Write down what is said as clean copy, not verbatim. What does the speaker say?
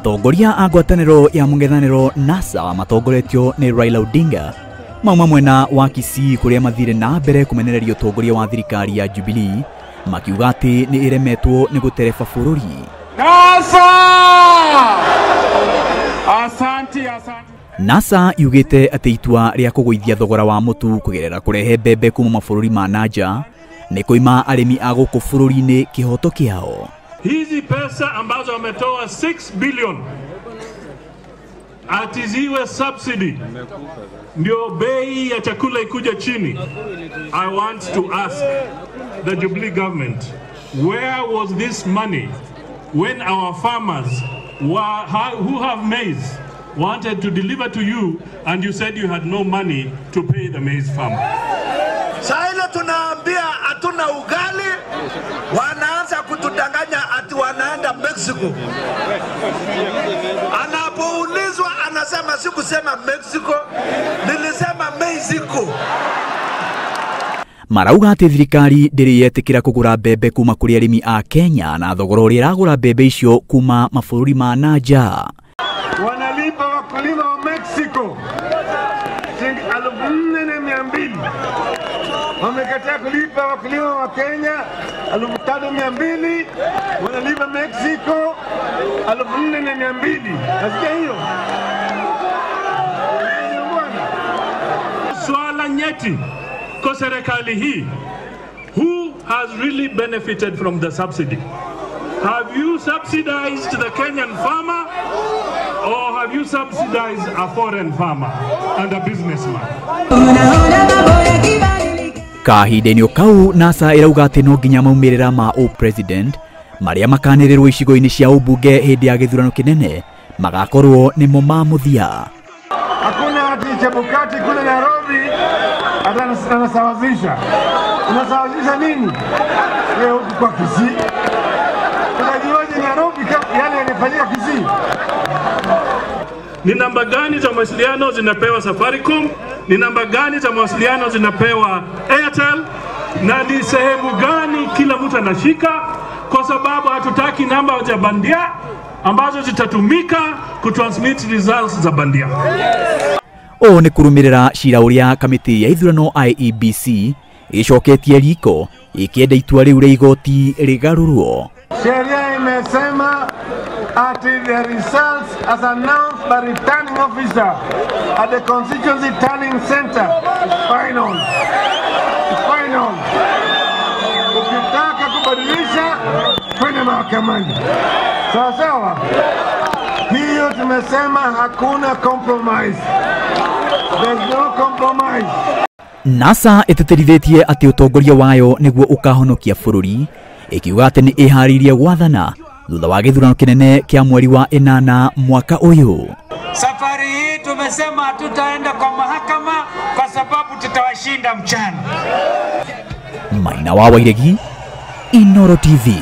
Atongoria a ngwatanĩro ya mũng'ethanĩro NASA matongoretio ni Raila Odinga mauma mwena wa Kisii kuria mathire na mbere kumenereria utongoria wa thirikari ya Jubilee makiuga ati ni iremetwo ni gutereba bũrũri. NASA! Asante. NASA yugite ati itua ria kuguithia thogora wa mutu kugerera kurehe mbembe kuma mabũrũri ma nanja ni kuima arimi a guku bũrũri-inĩ kihoto kiao. Hizi pesa ambazo wametoa 6 billion ati ziwe subsidy ndio bei ya chakula ikuja chini. I want to ask the Jubilee government, where was this money when our farmers who have maize wanted to deliver to you and you said you had no money to pay the maize farmer? Sasa tunaambia hatuna ugali, wanaanza kutudanganya ati wanaenda Mexico. Anapoulizwa anasema sikusema Mexico, nilisema Mexico. Marauga ati thirikari ndiri yetikira kugura mbembe kuma kuri arimi a Kenya na thogora uria iragura mbembe icio kuma mabũrũri ma nanja. Wanalipa wakulima wa Mexico shilingi 4,200. Wamekataa kulipa wakulima wa Kenya 3,200, wanalipa Mexico 4,200. Nasikia hiyo? Swala nyeti kwa serikali hii. Who has really benefited from the subsidy? Have you subsidized the Kenyan farmer or have you subsidized a foreign farmer and a businessman? Kahinda-inĩ kau NASA irauga ati no nginya maumirira ma president maria makanirirwo icigo-inĩ cia ubunge hindi ya githurano kinene magakorwo nimo ma muthia. Hakuna ati Chebukati kule Nairobi anasawazisha. Unasawazisha nini? Leo huku kwa Kisii. Unajiwaje Nairobi yale yanafanyika Kisii? Ni namba gani za mawasiliano zinapewa Safaricom? Ni namba gani za mawasiliano zinapewa Airtel? Na ni sehemu gani kila mtu anashika? Kwa sababu hatutaki namba za bandia ambazo zitatumika kutransmit results za bandia. O ni kurumirira cira uria kamiti ya ithurano IEBC icoketie riko ikienda itua riu ria igoti rigarurwo. Sheria imesema ati the results as announced by returning officer at the constituency tallying center final. Ukitaka kubadilisha kwenda mahakamani. Sawa. Hiyo tumesema hakuna compromise. There's no compromise. NASA iteterithitie ati utongoria wayo niguo ukahonokia bũrũri ikiuga ati ni iharirie gwathana thutha wa githurano kinene kia mweri wa 8 mwaka uyu. Safari hii tumesema tutaenda kwa mahakama kwa sababu tutawashinda mchana. Maina wa Wairegi, Inooro TV.